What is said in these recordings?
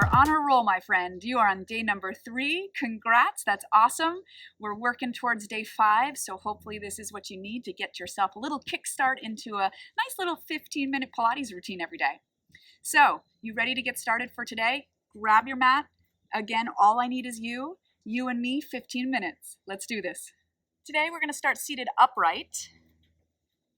are on a roll, my friend. You are on day number 3. Congrats, that's awesome. We're working towards day 5, so hopefully this is what you need to get yourself a little kickstart into a nice little 15-minute Pilates routine every day. So, you ready to get started for today? Grab your mat. Again, all I need is you and me, 15 minutes. Let's do this. Today we're going to start seated upright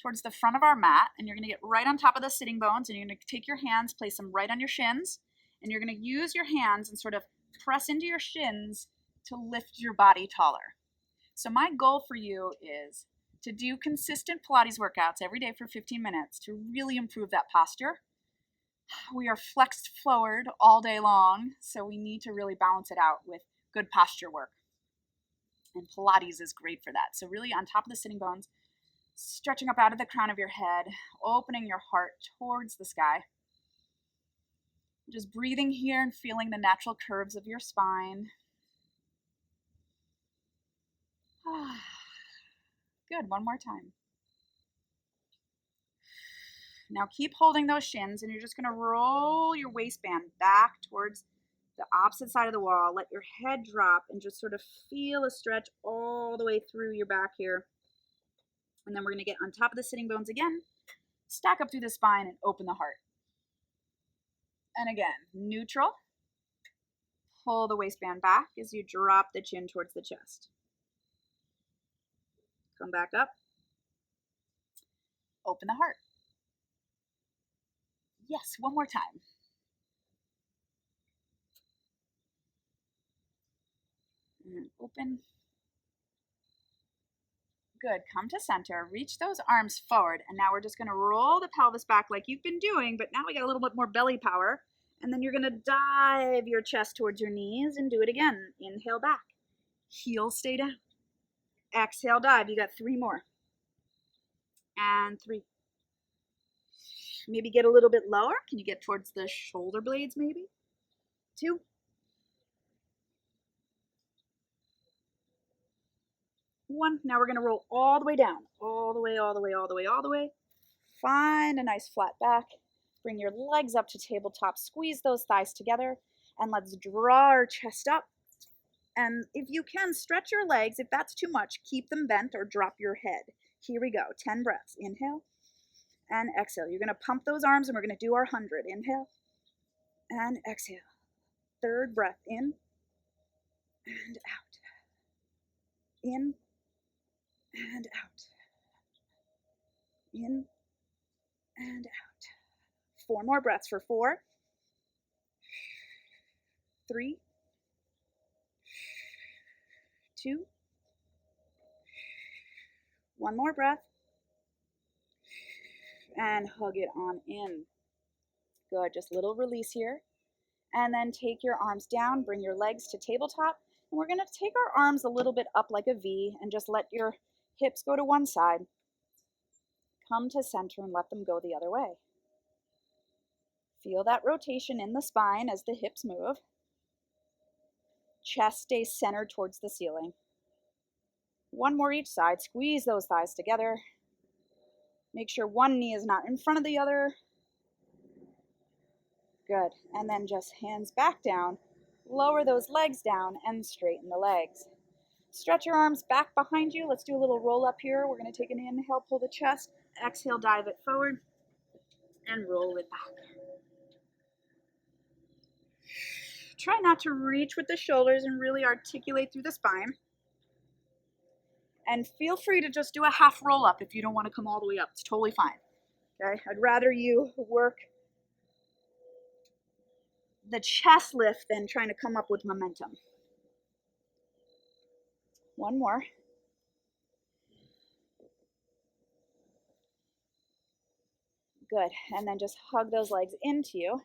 towards the front of our mat, and you're going to get right on top of the sitting bones, and you're going to take your hands, place them right on your shins, and you're going to use your hands and sort of press into your shins to lift your body taller. So my goal for you is to do consistent Pilates workouts every day for 15 minutes to really improve that posture. We are flexed forward all day long, so we need to really balance it out with good posture work. And Pilates is great for that. So really on top of the sitting bones, stretching up out of the crown of your head, opening your heart towards the sky. Just breathing here and feeling the natural curves of your spine. Good, one more time. Now keep holding those shins, and you're just gonna roll your waistband back towards the opposite side of the wall. Let your head drop and just sort of feel a stretch all the way through your back here. And then we're going to get on top of the sitting bones again, stack up through the spine, and open the heart. And again, neutral. Pull the waistband back as you drop the chin towards the chest. Come back up. Open the heart. Yes, one more time. And open. Good, come to center, reach those arms forward, and now we're just gonna roll the pelvis back like you've been doing, but now we got a little bit more belly power, and then you're gonna dive your chest towards your knees and do it again. Inhale back, heels stay down. Exhale, dive, you got 3 more. And 3. Maybe get a little bit lower. Can you get towards the shoulder blades maybe? 2. 1. Now we're going to roll all the way down. All the way, all the way, all the way, all the way. Find a nice flat back. Bring your legs up to tabletop. Squeeze those thighs together. And let's draw our chest up. And if you can, stretch your legs. If that's too much, keep them bent or drop your head. Here we go. 10 breaths. Inhale and exhale. You're going to pump those arms, and we're going to do our 100. Inhale and exhale. 3rd breath. In and out. In and out. In and out. 4 more breaths for 4, 3, 2, 1 more breath, and hug it on in. Good, just a little release here. And then take your arms down, bring your legs to tabletop, and we're going to take our arms a little bit up like a V and just let your hips go to one side. Come to center and let them go the other way. Feel that rotation in the spine as the hips move. Chest stays centered towards the ceiling. 1 more each side. Squeeze those thighs together. Make sure one knee is not in front of the other. Good. And then just hands back down. Lower those legs down and straighten the legs. Stretch your arms back behind you. Let's do a little roll up here. We're going to take an inhale, pull the chest. Exhale, dive it forward. And roll it back. Try not to reach with the shoulders and really articulate through the spine. And feel free to just do a half roll up if you don't want to come all the way up. It's totally fine. Okay? I'd rather you work the chest lift than trying to come up with momentum. 1 more. Good. And then just hug those legs into you.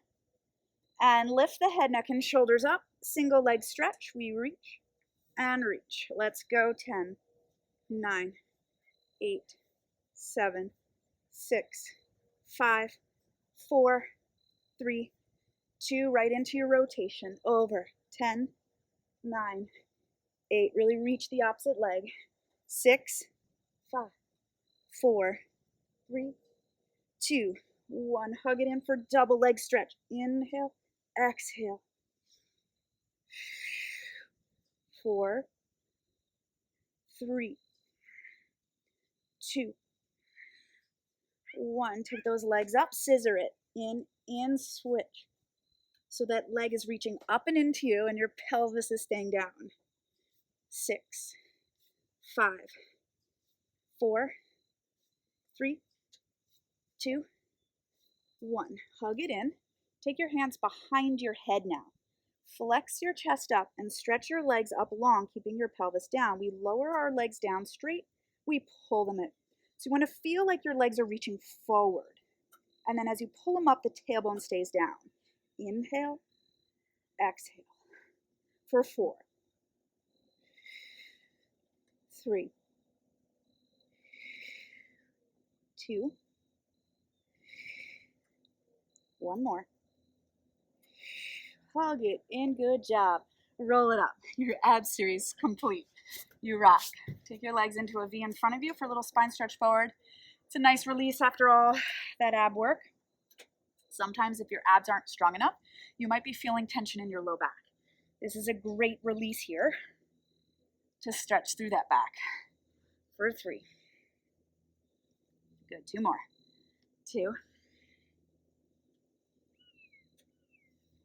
And lift the head, neck, and shoulders up. Single leg stretch. We reach and reach. Let's go. 10, 9, 8, 7, 6, 5, 4, 3, 2. Right into your rotation. Over. 10, 9, 8. Really reach the opposite leg. 6, 5, 4, 3, 2, 1. Hug it in for double leg stretch. Inhale, exhale. 4, 3, 2, 1. Take those legs up, scissor it, in and switch. So that leg is reaching up and into you and your pelvis is staying down. 6, 5, 4, 3, 2, 1. Hug it in. Take your hands behind your head now. Flex your chest up and stretch your legs up long, keeping your pelvis down. We lower our legs down straight. We pull them in. So you want to feel like your legs are reaching forward. And then as you pull them up, the tailbone stays down. Inhale, exhale. For 4, 3, 2, 1 more. Hug it in, good job. Roll it up. Your ab series complete. You rock. Take your legs into a V in front of you for a little spine stretch forward. It's a nice release after all that ab work. Sometimes if your abs aren't strong enough, you might be feeling tension in your low back. This is a great release here to stretch through that back. For 3. Good, 2 more. 2,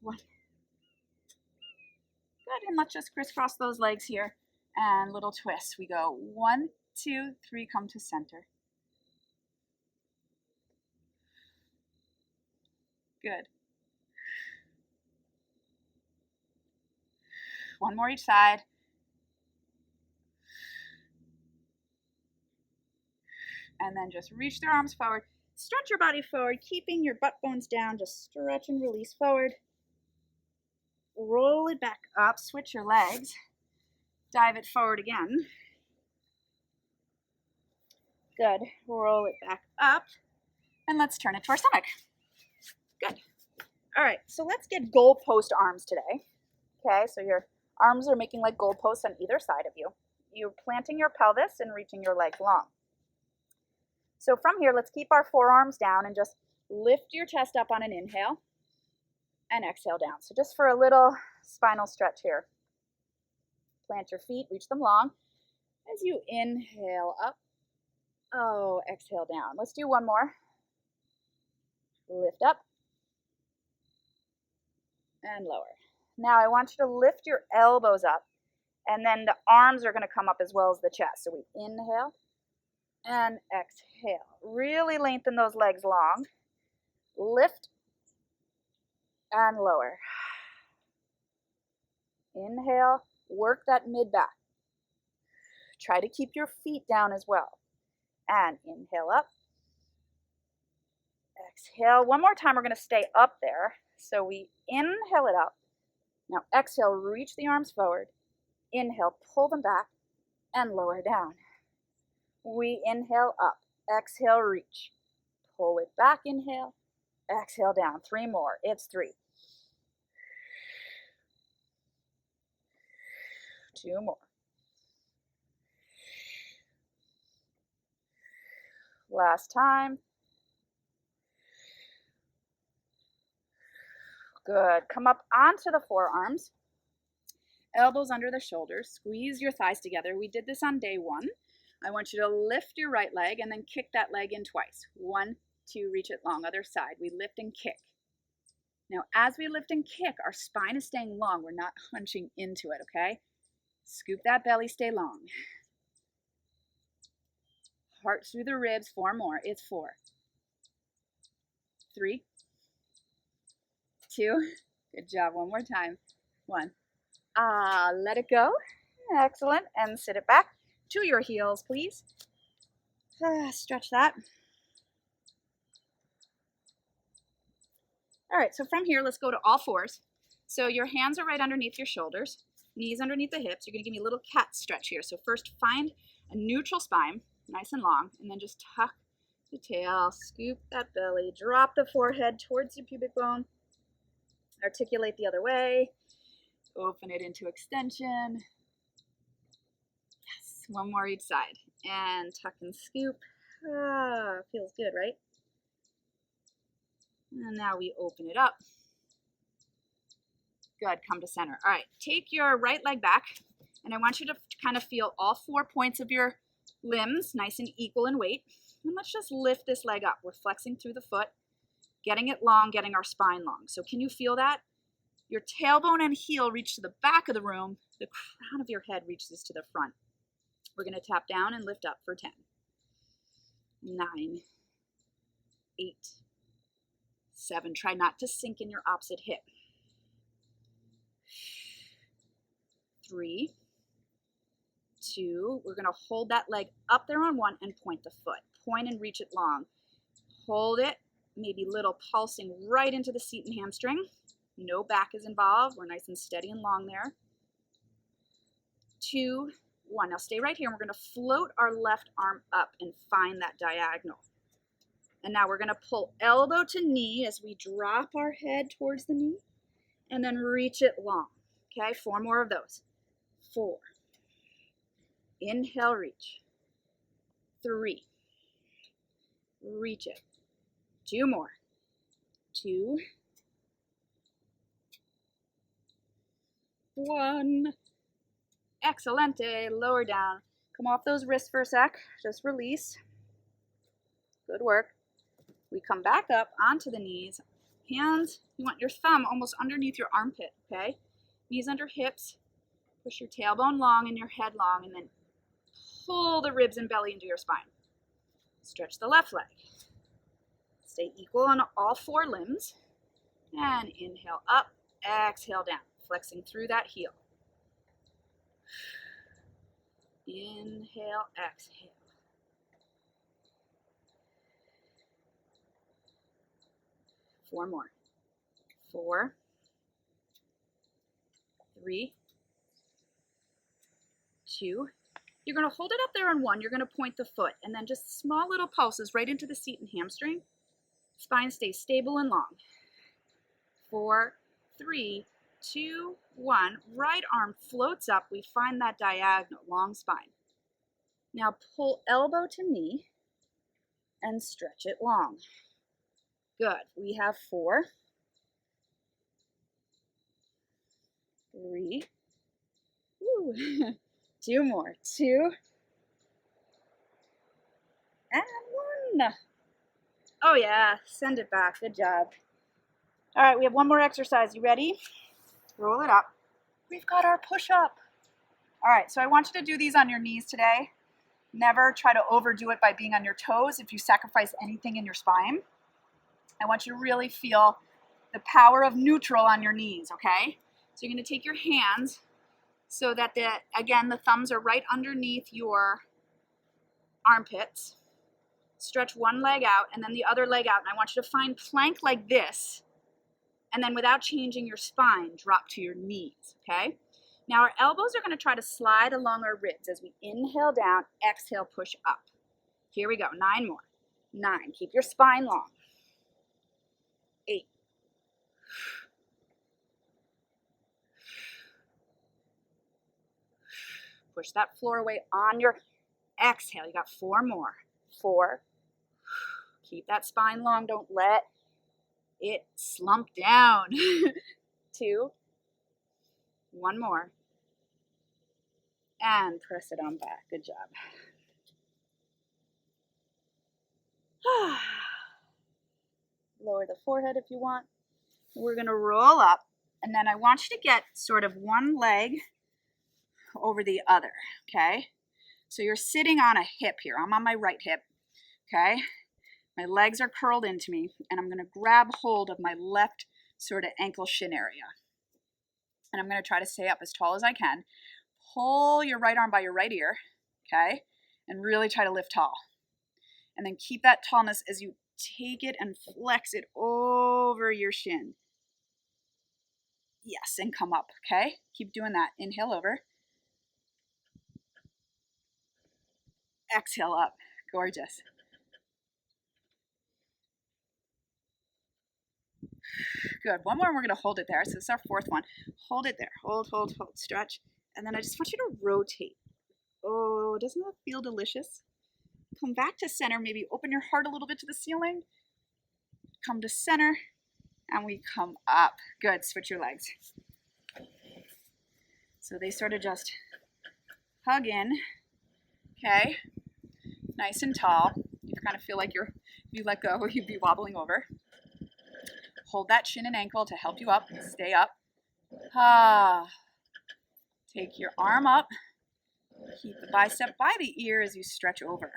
1. Good, and let's just crisscross those legs here and little twists. We go 1, 2, 3, come to center. Good. 1 more each side. And then just reach their arms forward. Stretch your body forward, keeping your butt bones down. Just stretch and release forward. Roll it back up. Switch your legs. Dive it forward again. Good. Roll it back up. And let's turn it to our stomach. Good. All right, so let's get goalpost arms today. Okay, so your arms are making like goalposts on either side of you. You're planting your pelvis and reaching your legs long. So from here, let's keep our forearms down and just lift your chest up on an inhale and exhale down. So just for a little spinal stretch here. Plant your feet, reach them long. As you inhale up, oh, exhale down. Let's do 1 more. Lift up and lower. Now I want you to lift your elbows up, and then the arms are going to come up as well as the chest. So we inhale and exhale. Really lengthen those legs long. Lift and lower. Inhale, work that mid back. Try to keep your feet down as well. And inhale up. Exhale. 1 more time, we're going to stay up there. So we inhale it up. Now exhale, reach the arms forward. Inhale, pull them back and lower down. We inhale up. Exhale, reach. Pull it back, inhale. Exhale down. 3 more. It's 3. 2 more. Last time. Good. Come up onto the forearms. Elbows under the shoulders. Squeeze your thighs together. We did this on day 1. I want you to lift your right leg and then kick that leg in twice. 1, 2, reach it long. Other side. We lift and kick. Now, as we lift and kick, our spine is staying long. We're not hunching into it, okay? Scoop that belly, stay long. Heart through the ribs. 4 more. It's 4. 3, 2. Good job. 1 more time. 1. Let it go. Excellent. And sit it back to your heels, please. Stretch that. All right, so from here, let's go to all 4s. So your hands are right underneath your shoulders, knees underneath the hips. You're going to give me a little cat stretch here. So first, find a neutral spine, nice and long, and then just tuck the tail, scoop that belly, drop the forehead towards your pubic bone, articulate the other way, open it into extension. Yes, 1 more each side, and tuck and scoop. Feels good, right? And now we open it up. Good, come to center. All right, take your right leg back, and I want you to kind of feel all 4 points of your limbs nice and equal in weight. And let's just lift this leg up. We're flexing through the foot, getting it long, getting our spine long. So can you feel that? Your tailbone and heel reach to the back of the room. The crown of your head reaches to the front. We're going to tap down and lift up for 10, 9, 8, 7. Try not to sink in your opposite hip. 3, 2. We're going to hold that leg up there on 1 and point the foot. Point and reach it long. Hold it, maybe little pulsing right into the seat and hamstring. No back is involved. We're nice and steady and long there. 2, 1. Now stay right here. We're going to float our left arm up and find that diagonal. And now we're going to pull elbow to knee as we drop our head towards the knee and then reach it long. Okay, 4 more of those. 4. Inhale, reach. 3. Reach it. 2 more. 2. 1. Excelente. Lower down. Come off those wrists for a sec. Just release. Good work. We come back up onto the knees. Hands, you want your thumb almost underneath your armpit, okay? Knees under hips. Push your tailbone long and your head long, and then pull the ribs and belly into your spine. Stretch the left leg. Stay equal on all 4 limbs. And inhale up, exhale down, flexing through that heel. Inhale, exhale. Four more. 4, 3, 2. You're going to hold it up there on 1. You're going to point the foot, and then just small little pulses right into the seat and hamstring. Spine stays stable and long. 4, 3, 2, 1. Right arm floats up. We find that diagonal, long spine. Now pull elbow to knee and stretch it long. Good. We have 4, 3, 2 more. 2, and 1. Oh yeah, send it back. Good job. All right, we have 1 more exercise. You ready? Roll it up. We've got our push-up. All right, so I want you to do these on your knees today. Never try to overdo it by being on your toes if you sacrifice anything in your spine. I want you to really feel the power of neutral on your knees, okay? So you're going to take your hands so that, again, the thumbs are right underneath your armpits. Stretch one leg out and then the other leg out. And I want you to find plank like this. And then without changing your spine, drop to your knees, okay? Now our elbows are going to try to slide along our ribs as we inhale down, exhale, push up. Here we go, 9 more. 9, keep your spine long. 8. Push that floor away on your exhale. You got 4 more. 4. Keep that spine long. Don't let it slump down. 2. 1 more. And press it on back. Good job. Lower the forehead if you want. We're going to roll up, and then I want you to get sort of one leg over the other, okay? So you're sitting on a hip here. I'm on my right hip, okay? My legs are curled into me, and I'm going to grab hold of my left sort of ankle shin area. And I'm going to try to stay up as tall as I can. Pull your right arm by your right ear, okay? And really try to lift tall. And then keep that tallness as you take it and flex it over your shin. Yes, and come up, okay? Keep doing that. Inhale over. Exhale up. Gorgeous. Good. 1 more and we're going to hold it there. So this is our 4th one. Hold it there. Hold, hold, hold. Stretch. And then I just want you to rotate. Oh, doesn't that feel delicious? Come back to center. Maybe open your heart a little bit to the ceiling. Come to center. And we come up. Good. Switch your legs. So they sort of just hug in, okay? Nice and tall. You kind of feel like if you let go, you'd be wobbling over. Hold that shin and ankle to help you up. Stay up. Take your arm up. Keep the bicep by the ear as you stretch over.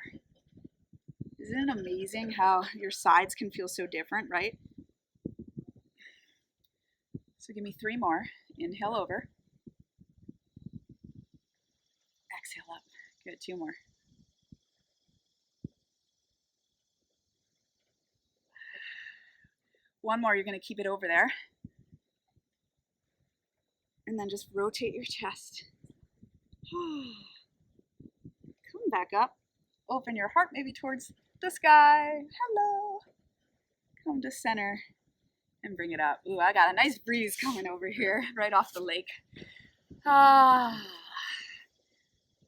Isn't it amazing how your sides can feel so different, right? So give me 3 more. Inhale over. Exhale up. Good, 2 more. One more, you're going to keep it over there. And then just rotate your chest. Come back up. Open your heart maybe towards the sky. Hello. Come to center and bring it up. Ooh, I got a nice breeze coming over here right off the lake.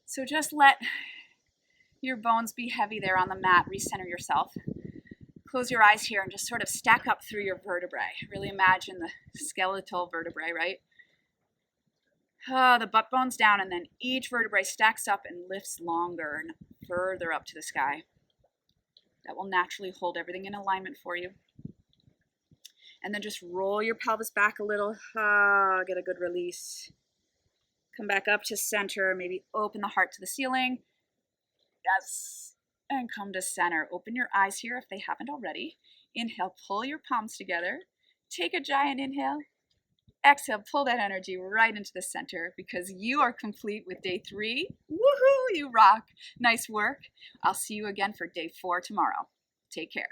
So just let your bones be heavy there on the mat. Recenter yourself. Close your eyes here and just sort of stack up through your vertebrae. Really imagine the skeletal vertebrae, right? The butt bone's down, and then each vertebrae stacks up and lifts longer and further up to the sky. That will naturally hold everything in alignment for you. And then just roll your pelvis back a little. Get a good release. Come back up to center. Maybe open the heart to the ceiling. Yes. And come to center. Open your eyes here if they haven't already. Inhale, pull your palms together. Take a giant inhale. Exhale, pull that energy right into the center because you are complete with day 3. Woohoo, you rock. Nice work. I'll see you again for day 4 tomorrow. Take care.